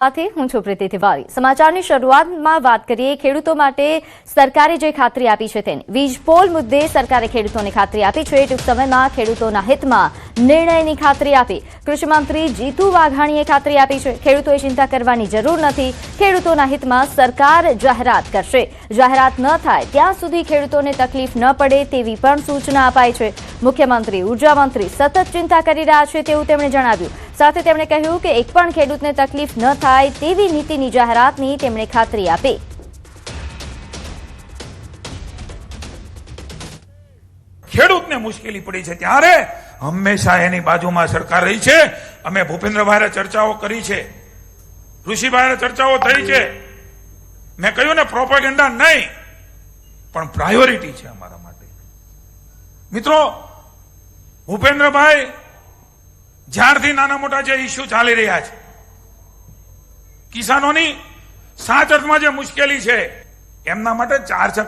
સાથે હું છું પ્રીતિ તિવારી। સમાચારની શરૂઆતમાં વાત કરીએ ખેડૂતો માટે સરકારે જે ખાતરી આપી છે તેની। વીજ પોલ મુદ્દે સરકારે ખેડૂતોને ખાતરી આપી છે। ટૂંક સમયમાં ખેડૂતોના હિતમાં નિર્ણયની ખાતરી આપી। કૃષિ મંત્રી જીતુ વાઘાણીએ ખાતરી આપી છે ખેડૂતોએ ચિંતા કરવાની જરૂર નથી। ખેડૂતોના હિતમાં સરકાર જાહેરાત કરશે। જાહેરાત ન થાય ત્યાં સુધી ખેડૂતોને તકલીફ ન પડે તેવી પણ સૂચના અપાઈ છે। મુખ્યમંત્રી ઉર્જા મંત્રી સતત ચિંતા કરી રહ્યા છે તેવું તેમણે જણાવ્યું। સાથે તેમણે કહ્યું કે એક પણ ખેડૂતને તકલીફ ન થાય તેવી નીતિની જાહેરાતની તેમણે ખાતરી આપી। ખેડૂતને મુશ્કેલી પડી છે ત્યારે હંમેશા એની બાજુમાં સરકાર રહી છે। અમે ભૂપેન્દ્રભાઈ ચર્ચાઓ કરી છે, ઋષિભાઈ ચર્ચાઓ થઈ છે। મેં કહ્યું ને પ્રોપેગેન્ડા નહીં, પણ પ્રાયોરિટી છે અમારા માટે। મિત્રો, ભૂપેન્દ્રભાઈ જ્યારથી નાના મોટા જે ઇસ્યુ ચાલી રહ્યા છે, કિસાનોની સાચ અર્થમાં જે મુશ્કેલી છે એમના માટે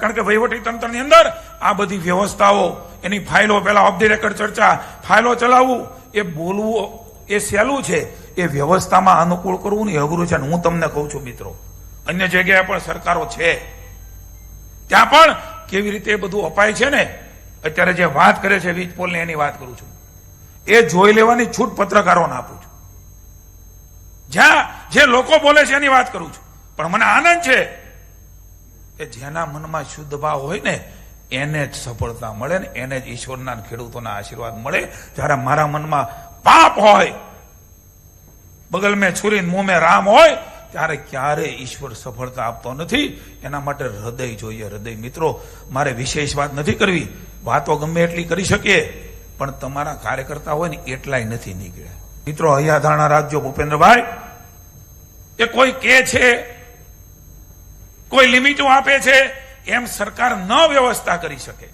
કારણ કે વહીવટી તંત્રની અંદર આ બધી વ્યવસ્થાઓ, એની ફાઇલો, પેલા ઓફ ધી રેકર્ડ ચર્ચા, ફાઇલો ચલાવવું, એ બોલવું એ સહેલું છે, એ વ્યવસ્થામાં અનુકૂળ કરવું ને અઘરું છે। હું તમને કહું છું મિત્રો, અન્ય જગ્યાએ પણ સરકારો છે, ત્યાં પણ કેવી રીતે બધું અપાય છે ને। અત્યારે જે વાત કરે છે વીજ પોલની, એની વાત કરું છું, એ જોઈ લેવાની છૂટ પત્રકારોને આપું છું। જ્યાં જે લોકો બોલે છે એની વાત કરું છું, પણ મને આનંદ છે કે જેના મનમાં શુદ્ધ ભાવ હોય ને એને જ સફળતા મળે ને એને જ ઈશ્વરના ખેડૂતોના આશીર્વાદ મળે। જ્યારે મારા મનમાં પાપ હોય, બગલ મેં છુરી મુંહ મેં રામ હોય, ત્યારે ક્યારે ઈશ્વર સફળતા આપતો નથી। એના માટે હૃદય જોઈએ, હૃદય। મિત્રો, મારે વિશેષ વાત નથી કરવી, વાતો ગમે એટલી કરી શકીએ, પણ તમારા કાર્યકર્તા હોય ને એટલાય નથી નીકળ્યા। મિત્રો, અહીંયા ધારણા રાખજો, ભૂપેન્દ્રભાઈ એ કોઈ કે છે, કોઈ લિમિટો આપે છે, એમ સરકાર ન વ્યવસ્થા કરી શકે।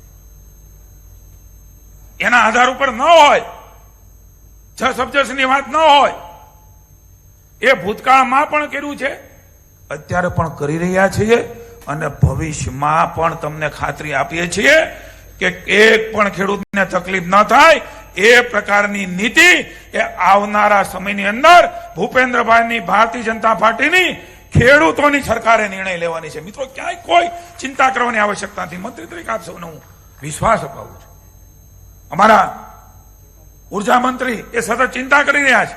એના આધાર ઉપર ન હોય, સબજેક્ટની વાત ન હોય। એ ભૂતકાળમાં પણ કર્યું છે, અત્યારે પણ કરી રહ્યા છીએ, અને ભવિષ્યમાં પણ તમને ખાતરી આપીએ છીએ કે એક પણ ખેડૂતને તકલીફ ન થાય એ પ્રકારની નીતિ એ આવનારા સમયની અંદર ભૂપેન્દ્રભાઈની ભારતીય જનતા પાર્ટીની ખેડૂતોની સરકારે નિર્ણય લેવાની છે। મિત્રો, ક્યાંય કોઈ ચિંતા કરવાની આવશ્યકતા નથી। મંત્રી તરીકે આપ સૌને હું વિશ્વાસ અપાવું છું। અમારા ઉર્જા મંત્રી એ સતત ચિંતા કરી રહ્યા છે,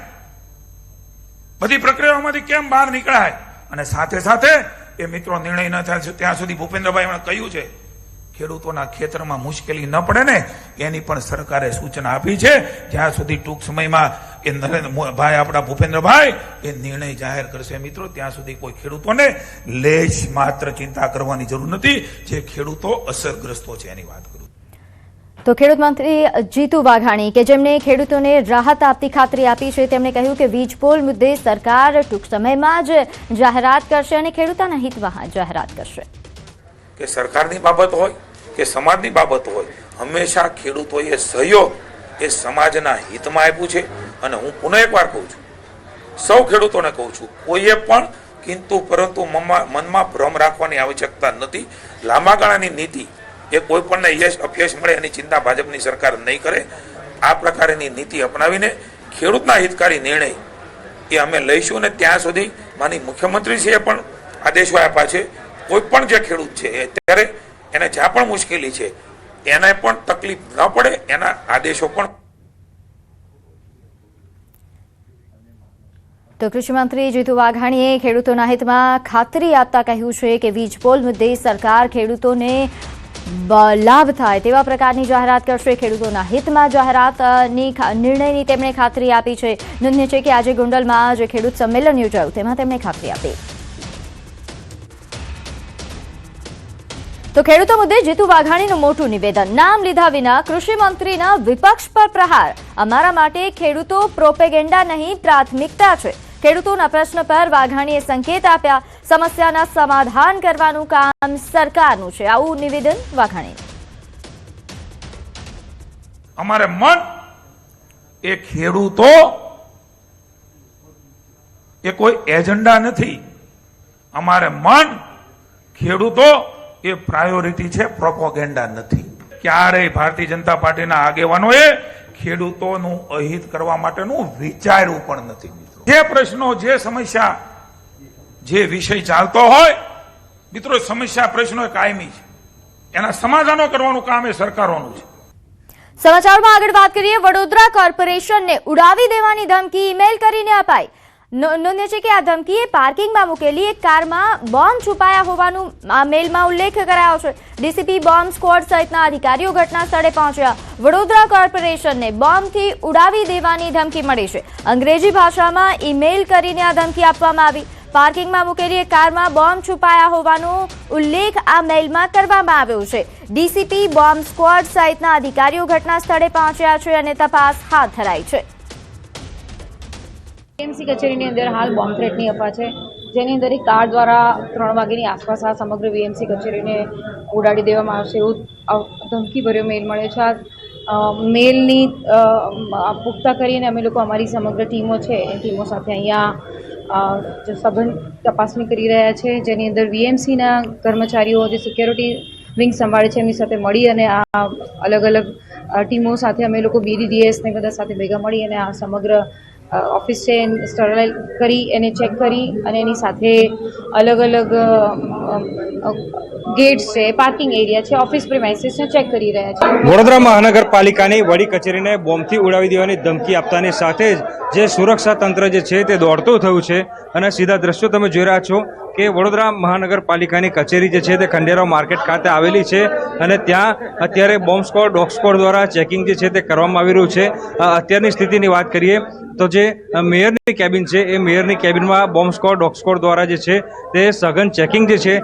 બધી પ્રક્રિયાઓમાંથી કેમ બહાર નીકળાય, અને સાથે સાથે એ મિત્રો નિર્ણય ન થાય ત્યાં સુધી ભૂપેન્દ્રભાઈ કહ્યું છે ખેડૂતોના ખેતરમાં મુશ્કેલી ન પડે ને એની પણ સરકારે સૂચના આપી છે। જ્યાં સુધી ટૂંક સમયમાં એ નરેન્દ્રભાઈ, આપણા ભૂપેન્દ્રભાઈ એ નિર્ણય જાહેર કરશે મિત્રો, ત્યાં સુધી કોઈ ખેડૂતોને લેશ માત્ર ચિંતા કરવાની જરૂર નથી। જે ખેડૂતો અસરગ્રસ્તો છે એની વાત કરું। તો ખેડૂત મંત્રી જીતુ વાઘાણી કે જેમણે ખેડૂતોને રાહત આપતી ખાતરી આપી છે, તેમણે કહ્યું કે વીજ પોલ મુદ્દે સરકાર ટૂંક સમયમાં જ જાહેરાત કરશે અને ખેડૂતોના હિતમાં જાહેરાત કરશે। કે સરકારની બાબત હોય કે સમાજની બાબત હોય, હંમેશા ખેડૂતોએ સહયોગ એ સમાજના હિતમાં આપ્યું છે। અને હું પુનઃ એકવાર કહું છું, સૌ ખેડૂતોને કહું છું, કોઈએ પણ કિંતુ પરંતુ મનમાં ભ્રમ રાખવાની આવશ્યકતા નથી। લાંબા ગાળાની નીતિ એ કોઈ પણને યશ અપયશ મળે એની ચિંતા ભાજપની સરકાર નહીં કરે। આ પ્રકારની નીતિ અપનાવીને ખેડૂતના હિતકારી નિર્ણય એ અમે લઈશું, અને ત્યાં સુધી માની મુખ્યમંત્રીશ્રીએ પણ આદેશો આપ્યા છે, કોઈ પણ જે ખેડૂત છે અત્યારે એને જ્યાં પણ મુશ્કેલી છે એને પણ તકલીફ ન પડે એના આદેશો પણ। તો કૃષિ મંત્રી જીતુ વાઘાણીએ ખેડૂતોના હિતમાં ખાતરી આપતા કહ્યું છે કે વીજ પોલ મુદ્દે સરકાર ખેડૂતોને લાભ થાય તેવા પ્રકારની જાહેરાત કરશે। ખેડૂતોના હિતમાં જાહેરાતની નિર્ણયની તેમણે ખાતરી આપી છે। નોંધનીય છે કે આજે ગોંડલમાં જે ખેડૂત સંમેલન યોજાયું તેમાં તેમણે ખાતરી આપી। તો ખેડૂતો મુદ્દે જીતુ વાઘાણીનું મોટું નિવેદન। નામ લીધા વિના કૃષિ મંત્રીના વિપક્ષ પર પ્રહાર। અમારા માટે ખેડૂતો પ્રોપેગેન્ડા નહીં, પ્રાથમિકતા છે। ખેડૂતોના પ્રશ્ન પર વાઘાણીએ સંકેત આપ્યા, સમસ્યાના સમાધાન કરવાનું કામ સરકારનું છે, આવું નિવેદન વાઘાણી। અમારે મન એ ખેડૂતો એ કોઈ એજન્ડા નથી, અમારે મન ખેડૂતો એ પ્રાયોરિટી છે, પ્રોપેગેન્ડા નથી। ક્યારેય ભારતીય જનતા પાર્ટીના આગેવાનોએ ખેડૂતોનું અહિત કરવા માટેનું વિચાર્યું પણ નથી। જે પ્રશ્નો, જે સમસ્યા જે વિષય ચાલતો હોય મિત્રો, સમસ્યા પ્રશ્નો એ કાયમી છે, એના સમાધાનો કરવાનું કામ એ સરકારોનું છે. સમાચારમાં આગળ વાત કરીએ. વડોદરા કોર્પોરેશનને ઉડાવી દેવાની ધમકી ઈમેલ કરીને અપાઈ. નોંધ્ય છે કે આ ધમકીએ પાર્કિંગમાં મૂકેલી એક કારમાં બોમ્બ છુપાયા હોવાનું આ મેલમાં ઉલ્લેખ કરાયો છે. ડીસીપી બોમ્બ સ્ક્વોડ સહિતના અધિકારીઓ ઘટના સ્થળે પહોંચ્યા. વડોદરા કોર્પોરેશનને બોમ્બથી ઉડાવી દેવાની ધમકી મળી છે. અંગ્રેજી ભાષામાં ઈમેલ કરીને આ ધમકી આપવામાં આવી. પાર્કિંગમાં મૂકેલી એક કારમાં બોમ્બ છુપાયા હોવાનો ઉલ્લેખ આ મેલમાં કરવામાં આવ્યો છે. ડીસીપી બોમ્બ સ્ક્વોડ સહિતના અધિકારીઓ ઘટના સ્થળે પહોંચ્યા છે અને તપાસ હાથ ધરાઈ છે. વીએમસી કચેરીની અંદર હાલ બોમ્બ થ્રેટની અફવા છે, જેની અંદર એક કાર દ્વારા 3 વાગ્યાની આસપાસ આ સમગ્ર વીએમસી કચેરીને ઉડાડી દેવામાં આવશે એવું ધમકીભર્યો મેલ મળ્યો છે. આ મેલની પુખ્તા કરીને અમે લોકો અમારી સમગ્ર ટીમો છે એ ટીમો સાથે અહીંયા સઘન તપાસણી કરી રહ્યા છે, જેની અંદર વીએમસીના કર્મચારીઓ જે સિક્યોરિટી વિંગ સંભાળે છે એમની સાથે મળી અને આ અલગ અલગ ટીમો સાથે અમે લોકો બીડીડીએસને બધા સાથે ભેગા મળી અને આ સમગ્ર ઓફિસ છે સ્ટરલાઇઝ કરી એને ચેક કરી અને એની સાથે અલગ અલગ ગેટ્સ છે, પાર્કિંગ એરિયા છે, ઓફિસ પ્રિમાઇસીસને ચેક કરી રહ્યા છે. વડોદરા મહાનગરપાલિકાની વડી કચેરીને બોમ્બથી ઉડાવી દેવાની ધમકી આપતાની સાથે જ જે સુરક્ષા તંત્ર જે છે તે દોડતું થયું છે અને સીધા દ્રશ્યો તમે જોઈ રહ્યા છો કે વડોદરા મહાનગરપાલિકાની કચેરી જે છે તે ખંડેરાવ માર્કેટ ખાતે આવેલી છે અને ત્યાં અત્યારે બોમ્બ સ્ક્વોડ, ડોગ સ્ક્વોડ દ્વારા ચેકિંગ જે છે તે કરવામાં આવી રહ્યું છે. અત્યારની સ્થિતિની વાત કરીએ તો જે મેયરની કેબિન છે એ મેયરની કેબિનમાં બોમ્બ સ્ક્વોડ, ડોગ સ્ક્વોડ દ્વારા જે છે તે સઘન ચેકિંગ જે છે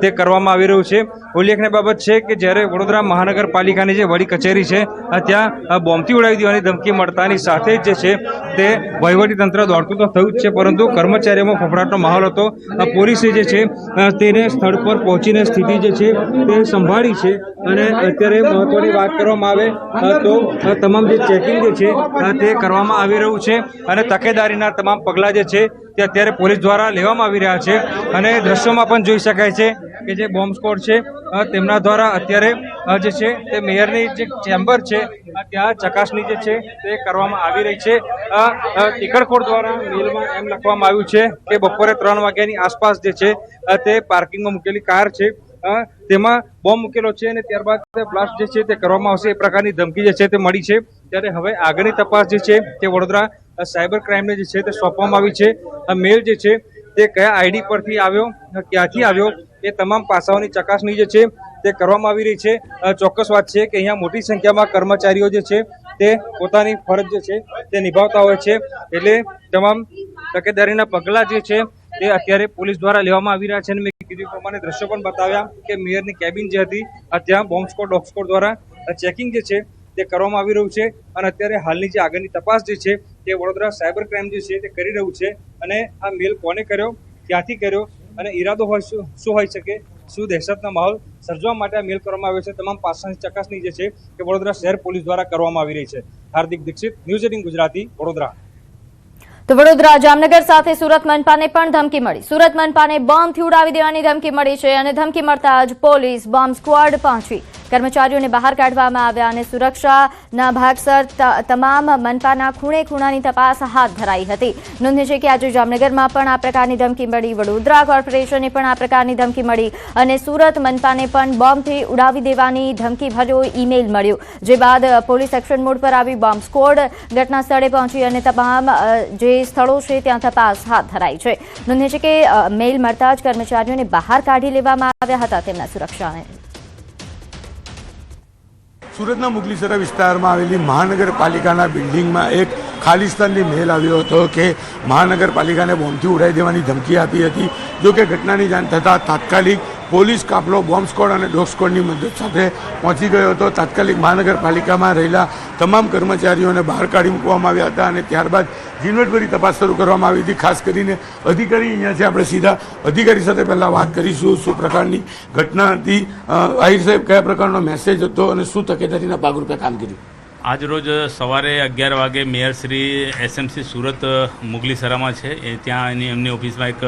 તે કરવામાં આવી રહ્યું છે. ઉલ્લેખનીય બાબત છે કે જ્યારે વડોદરા મહાનગરપાલિકાની જે વડી કચેરી છે ત્યાં બોમ્બથી ઉડાવી દેવાની ધમકી મળતાની સાથે જ જે છે તે વહીવટીતંત્ર દોડતું તો થયું જ છે, પરંતુ કર્મચારીઓમાં ફફડાટનો માહોલ હતો. પોલીસે જે છે તેને સ્થળ પર પહોંચીને સ્થિતિ જે છે તે સંભાળી છે અને અત્યારે મહત્વની વાત કરવામાં આવે તો તમામ જે ચેકિંગ જે છે તે કરવામાં આવી રહ્યું છે અને તકેદારીના તમામ પગલાં જે છે તે અત્યારે પોલીસ દ્વારા લેવામાં આવી રહ્યા છે. અને દ્રશ્યોમાં પણ જોઈ શકાય છે કે જે બોમ્બ સ્ક્વોડ છે તેમના દ્વારા અત્યારે જે છે તે મેયરની જે ચેમ્બર છે ત્યાં ચકાસણી જે છે તે કરવામાં આવી રહી છે. ટીકરખોડ દ્વારા મેલમાં એમ લખવામાં આવ્યું છે કે બપોરે 3 વાગ્યાની આસપાસ જે છે તે પાર્કિંગમાં મૂકેલી કાર છે તેમાં બોમ્બ મૂકેલો છે અને ત્યારબાદ બ્લાસ્ટ જે છે તે કરવામાં આવશે એ પ્રકારની ધમકી જે છે તે મળી છે. ત્યારે હવે આગળની તપાસ જે છે તે વડોદરા સાયબર ક્રાઇમને જે છે તે સોંપવામાં આવી છે. આ મેલ જે છે તે કયા આઈડી પરથી આવ્યો, ક્યાંથી આવ્યો એ તમામ પાસાઓની ચકાસણી જે છે તે કરવામાં આવી રહી છે. ચોક્કસ વાત છે કે અહીંયા મોટી સંખ્યામાં કર્મચારીઓ જે છે તે પોતાની ફરજ જે છે તે નિભાવતા હોય છે, એટલે તમામ તકેદારીના પગલાં જે છે તે અત્યારે પોલીસ દ્વારા લેવામાં આવી રહ્યા છે. અને મેં કીધું પ્રમાણે દ્રશ્યો પણ બતાવ્યા કે મેયરની કેબિન જે હતી ત્યાં બોમ્બ સ્ક્વોડ, ડોગ સ્ક્વોડ દ્વારા ચેકિંગ જે છે તે કરવામાં આવી રહ્યું છે અને અત્યારે હાલની જે આગળની તપાસ જે છે તે વડોદરા સાયબર ક્રાઇમ જે છે તે કરી રહ્યું છે. અને આ મેલ કોને કર્યો, ક્યાંથી કર્યો અને ઈરાદો હોય શું હોઈ શકે, શું દહેશતનો માહોલ સર્જવા માટે આ મેલ કરવામાં આવ્યો છે, તમામ પાસાની ચકાસણી જે છે તે વડોદરા શહેર પોલીસ દ્વારા કરવામાં આવી રહી છે. હાર્દિક દીક્ષિત, ન્યૂઝ 18 ગુજરાતી, વડોદરા. તો વડોદરા જામનગર સાથે સુરત મનપાને પણ ધમકી મળી. સુરત મનપાને બોમ્બથી ઉડાવી દેવાની ધમકી મળી છે અને ધમકી મળતા જ પોલીસ બોમ્બ સ્ક્વોડ પહોંચી. કર્મચારીઓને બહાર કાઢવામાં આવ્યા અને સુરક્ષાના ભાગસર તમામ મનપાના ખૂણે ખૂણાની તપાસ હાથ ધરાઈ હતી. નોંધ્ય છે કે આજે જામનગરમાં પણ આ પ્રકારની ધમકી મળી, વડોદરા કોર્પોરેશને પણ આ પ્રકારની ધમકી મળી અને સુરત મનપાને પણ બોમ્બથી ઉડાવી દેવાની ધમકી ભર્યો ઈમેલ મળ્યો. જે બાદ પોલીસ એક્શન મોડ પર આવી બોમ્બ સ્ક્વોડ ઘટના સ્થળે પહોંચી અને તમામ જે સ્થળો છે ત્યાં તપાસ હાથ ધરાઈ છે. નોંધ્ય છે કે મેલ મળતા જ કર્મચારીઓને બહાર કાઢી લેવામાં આવ્યા હતા તેમના સુરક્ષાને. સુરતના મુગલીસરા વિસ્તારમાં આવેલી મહાનગરપાલિકાના બિલ્ડિંગમાં એક ખાલિસ્તાનની મેલ આવ્યો હતો કે મહાનગરપાલિકાને બોમ્બથી ઉડાવી દેવાની ધમકી આપી હતી. જો કે ઘટનાની જાણ થતાં તાત્કાલિક પોલીસ કાફલો બોમ્બ સ્ક્વોડ અને ડોગ સ્ક્વોડની મદદ સાથે પહોંચી ગયો હતો. તાત્કાલિક મહાનગરપાલિકામાં રહેલા તમામ કર્મચારીઓને બહાર કાઢી મૂકવામાં આવ્યા હતા અને ત્યારબાદ ઝીણવટભરી તપાસ શરૂ કરવામાં આવી હતી. ખાસ કરીને અધિકારી અહીંયા છે, આપણે સીધા અધિકારી સાથે પહેલાં વાત કરીશું શું પ્રકારની ઘટના હતી. આહિર સાહેબ, કયા પ્રકારનો મેસેજ હતો અને શું તકેદારીના ભાગરૂપે કામ કર્યું? આજરોજ સવારે 11 વાગે મેયર શ્રી એસએમસી સુરત મુગલીસરામાં છે ત્યાં એમની ઓફિસમાં એક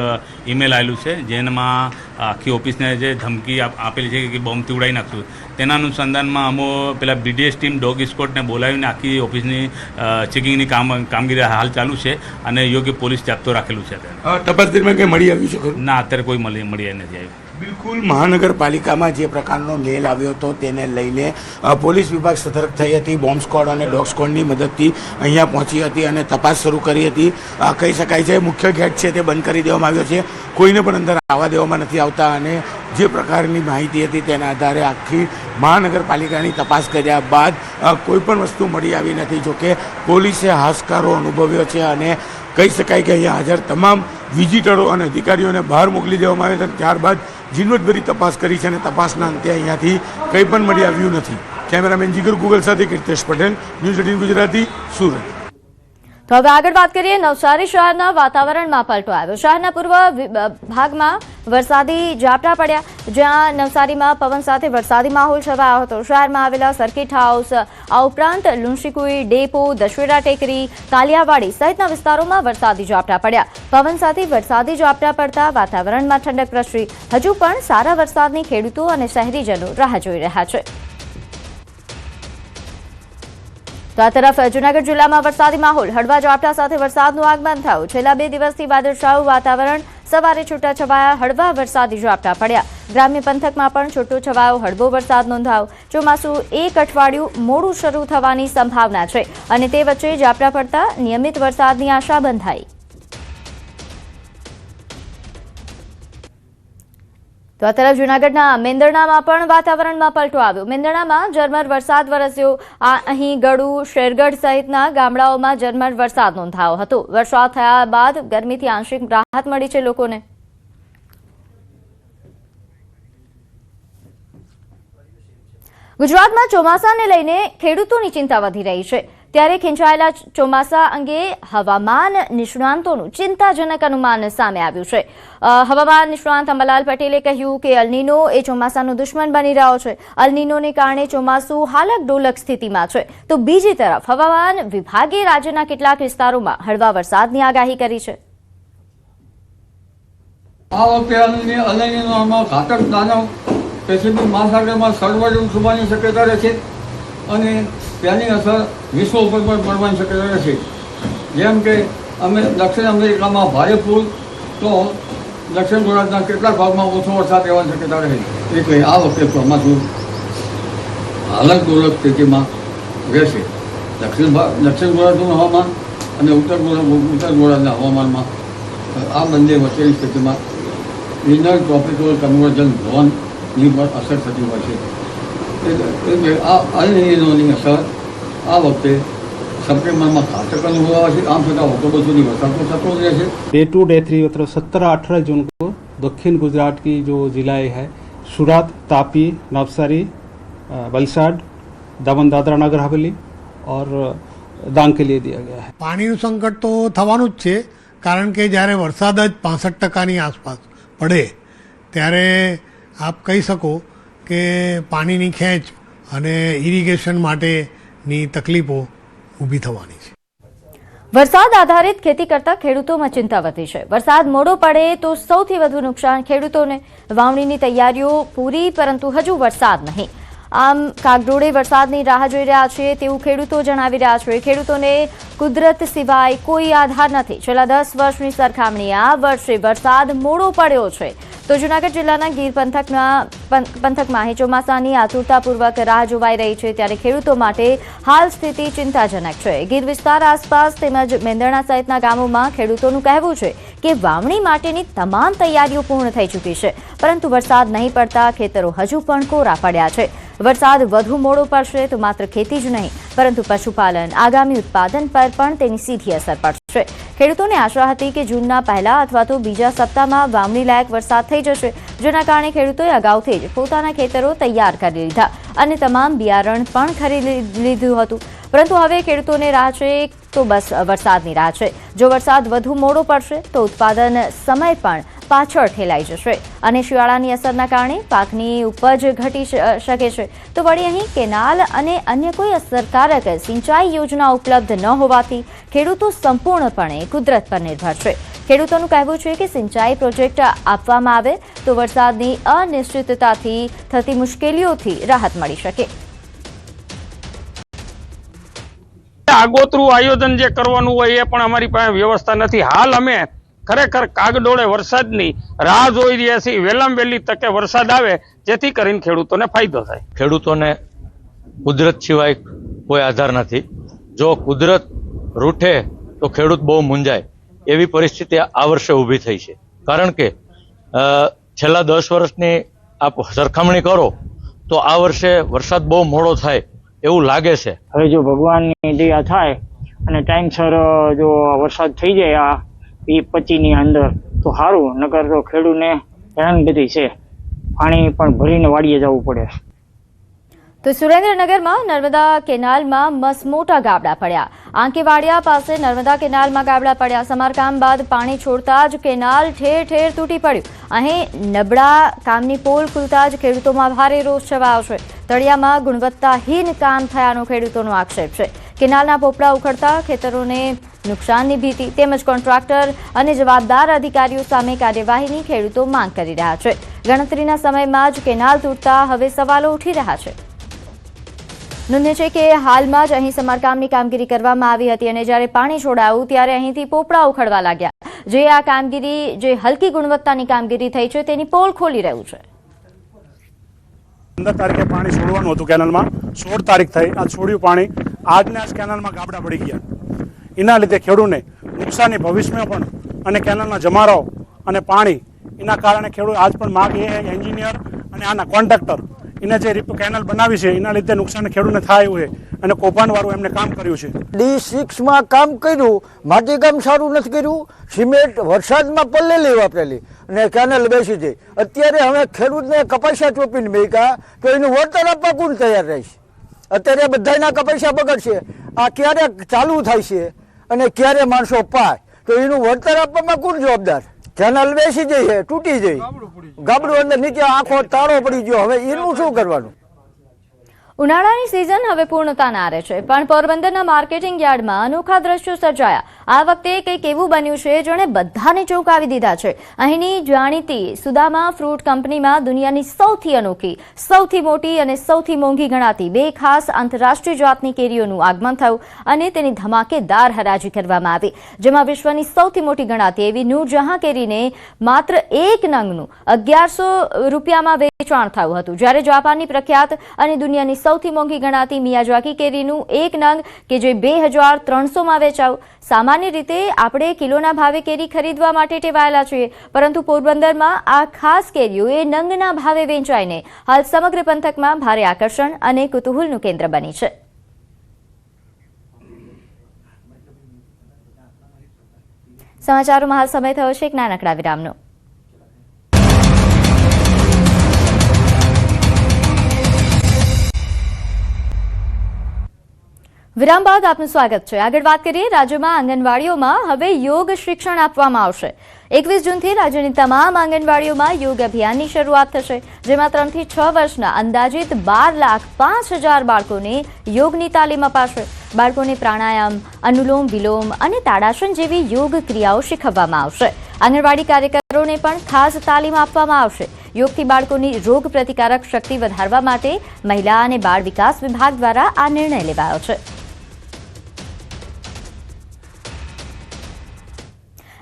ઈમેલ આવેલું છે જેમાં આખી ઓફિસને જે ધમકી આપેલી છે કે બોમ્બથી ઉડાવી નાખશું તેના અનુસંધાનમાં અમો પેલા બીડીએસ ટીમ ડોગ સ્કોડને બોલાવીને આખી ઓફિસની ચેકિંગની કામગીરી હાલ ચાલુ છે અને યોગ્ય પોલીસ જાપ્તો રાખેલું છે તપાસ દરમિયાન કંઈ મળી આવ્યું છે ખરું? ના, અત્યારે કોઈ મળી નથી આવ્યું. બિલકુલ મહાનગરપાલિકામાં જે પ્રકારનો મેલ આવ્યો હતો તેને લઈને પોલીસ વિભાગ સતર્ક થઈ હતી. બોમ્બ સ્ક્વોડ અને ડોગ સ્ક્વોડની મદદથી અહીંયા પહોંચી હતી અને તપાસ શરૂ કરી હતી. કહી શકાય છે મુખ્ય ગેટ છે તે બંધ કરી દેવામાં આવ્યો છે, કોઈને પણ અંદર આવવા દેવામાં નથી આવતા અને જે પ્રકારની માહિતી હતી તેના આધારે આખી મહાનગરપાલિકાની તપાસ કર્યા બાદ કોઈ પણ વસ્તુ મળી આવી નથી. જોકે પોલીસે હાશકારો અનુભવ્યો છે અને કહી શકાય કે અહીંયા હાજર તમામ વિઝિટરો અને અધિકારીઓને બહાર મોકલી દેવામાં આવ્યા હતા. ત્યારબાદ ઝીણવટભરી તપાસ કરી છે અને તપાસના અંતે અહીંયાથી કંઈ પણ મળી આવ્યું નથી. કેમેરામેન જીગર ગુગલ સાથે કીર્તેશ પટેલ, ન્યૂઝ 18 ગુજરાતી, સુરત. તો હવે આગળ વાત કરીએ. નવસારી શહેરના વાતાવરણમાં પલટો આવ્યો. શહેરના પૂર્વ ભાગમાં વરસાદી ઝાપટા પડ્યા, જ્યાં નવસારીમાં પવન સાથે વરસાદી માહોલ છવાયો હતો. શહેરમાં આવેલા સર્કિટ હાઉસ, આ ઉપરાંત લુણશીકુઈ, ડેપો, દશેરા ટેકરી, કાલિયાવાડી સહિતના વિસ્તારોમાં વરસાદી ઝાપટા પડ્યા. પવન સાથે વરસાદી ઝાપટા પડતા વાતાવરણમાં ઠંડક પ્રસરી. હજુ પણ સારા વરસાદની ખેડૂતો અને શહેરીજનો રાહ જોઈ રહ્યા છે. તો આ તરફ જૂનાગઢ જિલ્લામાં વરસાદી માહોલ, હળવા ઝાપટા સાથે વરસાદનું આગમન થયું. છેલ્લા 2 દિવસથી વાદળછાયું વાતાવરણ, સવારે છૂટાછવાયા હળવા વરસાદી ઝાપટા પડ્યા. ગ્રામ્ય પંથકમાં પણ છૂટો છવાયો હળવો વરસાદ નોંધાયો. ચોમાસું 1 અઠવાડિયું મોડું શરૂ થવાની સંભાવના છે અને તે વચ્ચે ઝાપટા પડતા નિયમિત વરસાદની આશા બંધાઈ. તો આ તરફ જૂનાગઢના મેંદરણામાં પણ વાતાવરણમાં પલટો આવ્યો. મેંદરણામાં ઝરમર વરસાદ વરસ્યો. અહીં ગળુ, શેરગઢ સહિતના ગામડાઓમાં ઝરમર વરસાદ નોંધાયો હતો. વરસાદ થયા બાદ ગરમીથી આંશિક રાહત મળી છે લોકોને. ગુજરાતમાં ચોમાસાને લઈને ખેડૂતોની ચિંતા વધી રહી છે. ત્યારે ખેંચાયેલા ચોમાસા અંગે હવામાન નિષ્ણાંતોનું ચિંતાજનક અનુમાન સામે આવ્યું છે. હવામાન નિષ્ણાંત અંબાલાલ પટેલે કહ્યું કે અલનીનો એ ચોમાસાનો દુશ્મન બની રહ્યો છે. અલનીનોને કારણે ચોમાસું હાલક ડોલક સ્થિતિમાં છે. તો બીજી તરફ હવામાન વિભાગે રાજ્યના કેટલાક વિસ્તારોમાં હળવા વરસાદની આગાહી કરી છે. આ વખતે અલનીનો ઘાતક દાનવ પેસિફિક મહાસાગરમાં સર્વર થવાની શક્યતા રહે છે અને તેની અસર વિશ્વ ઉપર પણ પડવાની શક્યતા રહે છે. જેમ કે દક્ષિણ અમેરિકામાં ભારે પૂર, તો દક્ષિણ ગુજરાતના કેટલાક ભાગમાં ઓછો વરસાદ રહેવાની શક્યતા રહે. એટલે આ વખતે ચોમાસું હાલક ડોલક સ્થિતિમાં રહેશે. દક્ષિણ ગુજરાતનું હવામાન અને ઉત્તર ગુજરાતના હવામાનમાં આ બંને વચ્ચેની સ્થિતિમાં ઇનર ટ્રોપિકલ કન્વર્જન ઝોનની પર અસર થતી હોય છે. એટલે આ અલનીનોની અસર આ વખતે સપ્ટેમ્બરમાં घातक अनुभव है. आम छठा अक्टूबर સુધી વરસાદ તો થતો જ રહેશે. डे 2 डे 3 मतलब 17-18 जून को दक्षिण गुजरात की जो जिलाएं हैं सूरत, तापी, नवसारी, वलसाड, दमन दादरा नगर हवेली और डांग के लिए दिया गया है. પાણીનું સંકટ તો થવાનું જ છે, કારણ કે જ્યારે વરસાદ જ 65% આસપાસ પડે ત્યારે આપ કહી શકો કે પાણીની ખેંચ અને ઇરિગેશન માટેની તકલીફો ઊભી થવાની છે. વરસાદ આધારિત ખેતી કરતા ખેડૂતોમાં ચિંતા વધી છે. વરસાદ મોડો પડે તો સૌથી વધુ નુકસાન ખેડૂતોને. વાવણીની તૈયારીઓ પૂરી, પરંતુ હજુ વરસાદ નહીં. આમ કાગડોળે વરસાદની રાહ જોઈ રહ્યા છે તેવું ખેડૂતો જણાવી રહ્યા છે. ખેડૂતોને કુદરત સિવાય કોઈ આધાર નથી. છેલ્લા 10 વર્ષની સરખામણીએ આ વર્ષે વરસાદ મોડો પડ્યો છે. તો જૂનાગઢ જિલ્લાના ગીર પંથકમાં ચોમાસાની આતુરતાપૂર્વક રાહ જોવાઈ રહી છે. ત્યારે ખેડૂતો માટે હાલ સ્થિતિ ચિંતાજનક છે. ગીર વિસ્તાર આસપાસ તેમજ મેંદરણા સહિતના ગામોમાં ખેડૂતોનું કહેવું છે કે વાવણી માટેની તમામ તૈયારીઓ પૂર્ણ થઈ ચૂકી છે, પરંતુ વરસાદ નહીં પડતા ખેતરો હજુ પણ કોરા પડ્યા છે. વરસાદ વધુ મોડો પડશે તો માત્ર ખેતી જ નહીં, પરંતુ પશુપાલન, આગામી ઉત્પાદન પર પણ તેની સીધી અસર પડશે. ખેડૂતોને આશા હતી કે જૂનના પહેલા અથવા તો બીજા સપ્તાહમાં વાવણી લાયક વરસાદ થઈ જશે, જેના કારણે ખેડૂતોએ અગાઉથી જ પોતાના ખેતરો તૈયાર કરી લીધા અને તમામ બિયારણ પણ ખરીદી લીધું હતું. પરંતુ હવે ખેડૂતોને રાહ છે તો બસ વરસાદની રાહ છે. જો વરસાદ વધુ મોડો પડશે તો ઉત્પાદન સમય પણ પાછળ ઠેલાઈ જશે અને શિયાળાની અસરના કારણે પાકની ઉપજ ઘટી શકે છે. તો વળી અહીં કેનાલ અને અન્ય કોઈ અસરકારક સિંચાઈ યોજના ઉપલબ્ધ ન હોવાથી ખેડૂતો સંપૂર્ણપણે કુદરત પર નિર્ભર છે. ખેડૂતોનું કહેવું છે કે સિંચાઈ પ્રોજેક્ટ આપવામાં આવે તો વરસાદની અનિશ્ચિતતાથી થતી મુશ્કેલીઓથી રાહત મળી શકે. આગોતરું આયોજન જે કરવાનું હોય એ પણ અમારી પાસે વ્યવસ્થા નથી. હાલ અમે ખરેખર કાગડોળે વરસાદની રાહ જોઈ રહ્યા છીએ. વહેલામાં વહેલી તકે વરસાદ આવે જેથી કરીને ખેડૂતોને ફાયદો થાય. ખેડૂતોને કુદરત સિવાય કોઈ આધાર નથી. જો કુદરત રૂઠે તો ખેડૂત બહુ મૂંઝાય એવી પરિસ્થિતિ આ વર્ષે ઊભી થઈ છે. કારણ કે છેલ્લા 10 વર્ષની આપ સરખામણી કરો તો આ વર્ષે વરસાદ બહુ મોડો થાય એવું લાગે છે. હવે જો ભગવાનની દયા થાય અને ટાઈમસર જો વરસાદ થઈ જાય આ 25ની અંદર તો સારું, નકર તો ખેડૂતને હેરાનગતિ છે. પાણી પણ ભરીને વાડીએ જવું પડે. તો સુરેન્દ્રનગરમાં નર્મદા કેનાલમાં મસમોટા ગાબડા પડ્યા. આંકેવાડિયા પાસે નર્મદા કેનાલમાં ગાબડા પડ્યા. સમારકામ બાદ પાણી છોડતા જ કેનાલ ઠેર ઠેર તૂટી પડ્યું. અહીં નબળા કામની પોલ ખુલતા જ ખેડૂતોમાં ભારે રોષ છવાયો છે. તળિયામાં ગુણવત્તાહીન કામ થયાનો ખેડૂતોનો આક્ષેપ છે. કેનાલના પોપડા ઉખડતા ખેતરોને નુકસાનની ભીતિ તેમજ કોન્ટ્રાક્ટર અને જવાબદાર અધિકારીઓ સામે કાર્યવાહીની ખેડૂતો માંગ કરી રહ્યા છે. ગણતરીના સમયમાં જ કેનાલ તૂટતા હવે સવાલો ઉઠી રહ્યા છે. નોંધ્ય છે કે હાલમાં જ અહીં સમારકામની કામગીરી કરવામાં આવી હતી અને જ્યારે પાણી છોડાયું ત્યારે અહીંથી પોપડા ઉખડવા લાગ્યા. જે આ કામગીરી જે હલકી ગુણવત્તાની કામગીરી થઈ છે તેની પોલ ખોલી રહ્યું છે. 15 તારીખે પાણી છોડવાનું હતું કેનાલમાં, 16 તારીખ થઈ, આ છોડ્યું પાણી, આજને આજ કેનાલમાં ગાબડા પડી ગયા. એના લીધે ખેડૂતને નુકસાની ભવિષ્યમાં પણ અને કેનાલના જમારાઓ અને પાણી એના કારણે ખેડૂત આજ પણ માગ એ એન્જિનિયર અને આના કોન્ટ્રાક્ટર એને જે કેનાલ બનાવી છે એના લીધે નુકસાન ખેડૂતને થાય એવું છે અને કૌભાંડવાળું એમને કામ કર્યું છે. D6માં કામ કર્યું, માટીકામ સારું નથી કર્યું, સિમેન્ટ વરસાદમાં પલ્લેલી વાપરેલી અને કેનાલ બેસી જાય. અત્યારે હવે ખેડૂતને કપાસિયા ચોપીને મેકા તો એનું વળતર આપવા કોણ તૈયાર રહેશે? અત્યારે બધાના કપાસિયા બગડશે. આ ક્યારે ચાલુ થાય છે અને ક્યારે માણસો પાય તો એનું વળતર આપવામાં કોણ જવાબદાર? કેનાલ બેસી જાય, તૂટી જાય, ગાબડું અંદર નીચે આખો તાળો પડી ગયો. હવે એનું શું કરવાનું? ઉનાળાની સિઝન હવે પૂર્ણતાના આરે છે, પણ પોરબંદરના માર્કેટિંગ યાર્ડમાં અનોખા દ્રશ્યો સર્જાયા. આ વખતે કંઈક એવું બન્યું છે જેણે બધાને ચોંકાવી દીધા છે. અહીંની જાણીતી સુદામા ફ્રૂટ કંપનીમાં દુનિયાની સૌથી અનોખી, સૌથી મોટી અને સૌથી મોંઘી ગણાતી 2 ખાસ આંતરરાષ્ટ્રીય જાતની કેરીઓનું આગમન થયું અને તેની ધમાકેદાર હરાજી કરવામાં આવી. જેમાં વિશ્વની સૌથી મોટી ગણાતી એવી નૂરજહાં કેરીને માત્ર 1 નંગનું 1100 રૂપિયામાં વેચાણ થયું હતું. જ્યારે જાપાનની પ્રખ્યાત અને દુનિયાની સૌથી મોંઘી ગણાતી મિયાઝાકી કેરીનું 1 નંગ કે જે 2300માં વેચાયું. સામાન્ય રીતે આપણે કિલોના ભાવે કેરી ખરીદવા માટે ટેવાયેલા છીએ, પરંતુ પોરબંદરમાં આ ખાસ કેરીઓ એ નંગના ભાવે વેચાઈને હાલ સમગ્ર પંથકમાં ભારે આકર્ષણ અને કુતૂહલનું કેન્દ્ર બની છે. સમાચારોમાં હાલ સમય થયો છે એક નાનકડા વિરામનો. વિરામ બાદ આપનું સ્વાગત છે. આગળ વાત કરીએ, રાજ્યમાં આંગણવાડીઓમાં હવે યોગ શિક્ષણ આપવામાં આવશે. 21 જૂનથી રાજ્યની તમામ આંગણવાડીઓમાં યોગ અભિયાનની શરૂઆત થશે, જેમાં 3 થી 6 વર્ષના અંદાજિત 12,05,000 બાળકોને યોગની તાલીમ અપાશે. બાળકોને પ્રાણાયામ, અનુલોમ વિલોમ અને તાડાસન જેવી યોગ ક્રિયાઓ શીખવવામાં આવશે. આંગણવાડી કાર્યકરોને પણ ખાસ તાલીમ આપવામાં આવશે. યોગથી બાળકોની રોગ પ્રતિકારક શક્તિ વધારવા માટે મહિલા અને બાળ વિકાસ વિભાગ દ્વારા આ નિર્ણય લેવાયો છે.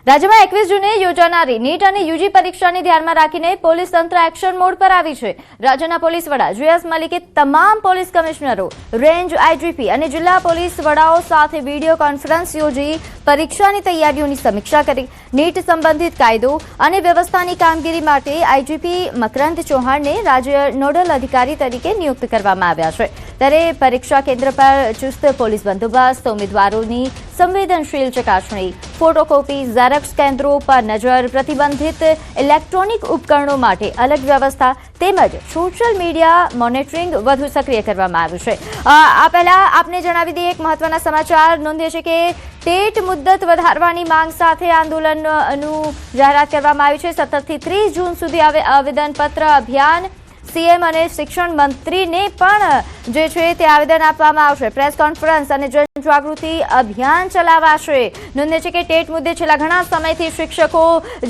રાજ્યમાં 21 જૂને યોજાનારી નીટ અને યુજી પરીક્ષાને ધ્યાનમાં રાખીને પોલીસ તંત્ર એક્શન મોડ પર આવી છે. રાજ્યના પોલીસ વડા JS મલિકે તમામ પોલીસ કમિશનરો, રેન્જ આઈજીપી અને જિલ્લા પોલીસ વડાઓ સાથે વિડીયો કોન્ફરન્સ યોજી પરીક્ષાની તૈયારીઓની સમીક્ષા કરી. નીટ સંબંધિત કાયદો અને વ્યવસ્થાની કામગીરી માટે આઈજીપી મકરંદ ચૌહાણને રાજ્ય નોડલ અધિકારી તરીકે નિયુક્ત કરવામાં આવ્યા છે. ત્યારે પરીક્ષા કેન્દ્ર પર ચુસ્ત પોલીસ બંદોબસ્ત, ઉમેદવારોની સંવેદનશીલ ચકાસણી, ફોટોકોપી, ઝેરોક્સ કેન્દ્રો પર નજર, પ્રતિબંધિત ઇલેક્ટ્રોનિક ઉપકરણો માટે અલગ વ્યવસ્થા તેમજ સોશિયલ મીડિયા મોનિટરિંગ વધુ સક્રિય કરવામાં આવ્યું છે. આ પહેલા આપને જણાવી દઈએ એક મહત્વના સમાચાર નોંધીએ છે કે ટેટ મુદ્દત વધારવાની માંગ સાથે આંદોલનનું જાહેરાત કરવામાં આવી છે. 17 થી 30 જૂન સુધી આવેદનપત્ર અભિયાન સીએમ અને શિક્ષણ મંત્રીને પણ જે છે તે આવેદન આપવામાં આવશે. પ્રેસ કોન્ફરન્સ અને જનજાગૃતિ અભિયાન ચલાવાશે. નોંધે છે કે ટેટ મુદ્દે છેલ્લા ઘણા સમયથી શિક્ષકો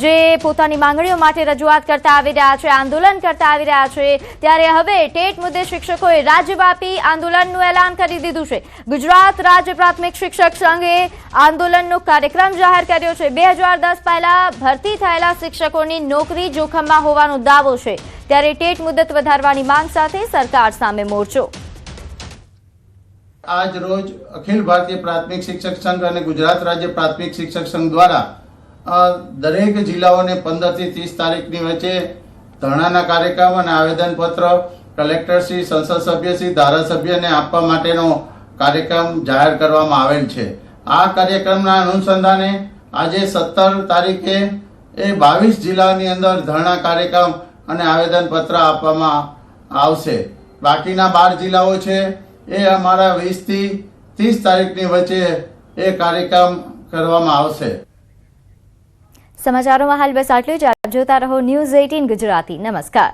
જે પોતાની માંગણીઓ માટે રજૂઆત કરતા આવી રહ્યા છે, આંદોલન કરતા આવી રહ્યા છે, ત્યારે હવે ટેટ મુદ્દે શિક્ષકોએ રાજ્યવ્યાપી આંદોલનનું એલાન કરી દીધું છે. ગુજરાત રાજ્ય પ્રાથમિક શિક્ષક સંઘે આંદોલનનો કાર્યક્રમ જાહેર કર્યો છે. 2010 પહેલા ભરતી થયેલા શિક્ષકોની નોકરી જોખમમાં હોવાનો દાવો છે. ત્યારે ટેટ મુદ્દત વધારવાની માંગ સાથે સરકાર સામે મોરચો. આજ રોજ અખિલ ભારતીય પ્રાથમિક શિક્ષક સંઘ અને ગુજરાત રાજ્ય પ્રાથમિક શિક્ષક સંઘ દ્વારા દરેક જિલ્લાઓને 15 થી 30 તારીખની વચ્ચે ધરણાના કાર્યક્રમ અને આવેદનપત્ર કલેક્ટરશ્રી, સંસદ સભ્યશ્રી, ધારાસભ્યને આપવા માટેનો કાર્યક્રમ જાહેર કરવામાં આવેલ છે. આ કાર્યક્રમના અનુસંધાને આજે 17 તારીખે 22 જિલ્લાની અંદર ધરણા કાર્યક્રમ અને આવેદનપત્ર આપવામાં આવશે. બાકીના 12 જિલ્લાઓ છે એ અમારા 20 થી 30 તારીખની વચ્ચે એ કાર્યક્રમ કરવામાં આવશે. સમાચારોમાં હાલ બસ આટલું જ. આપ જોતા રહો ન્યૂઝ 18 ગુજરાતી. નમસ્કાર.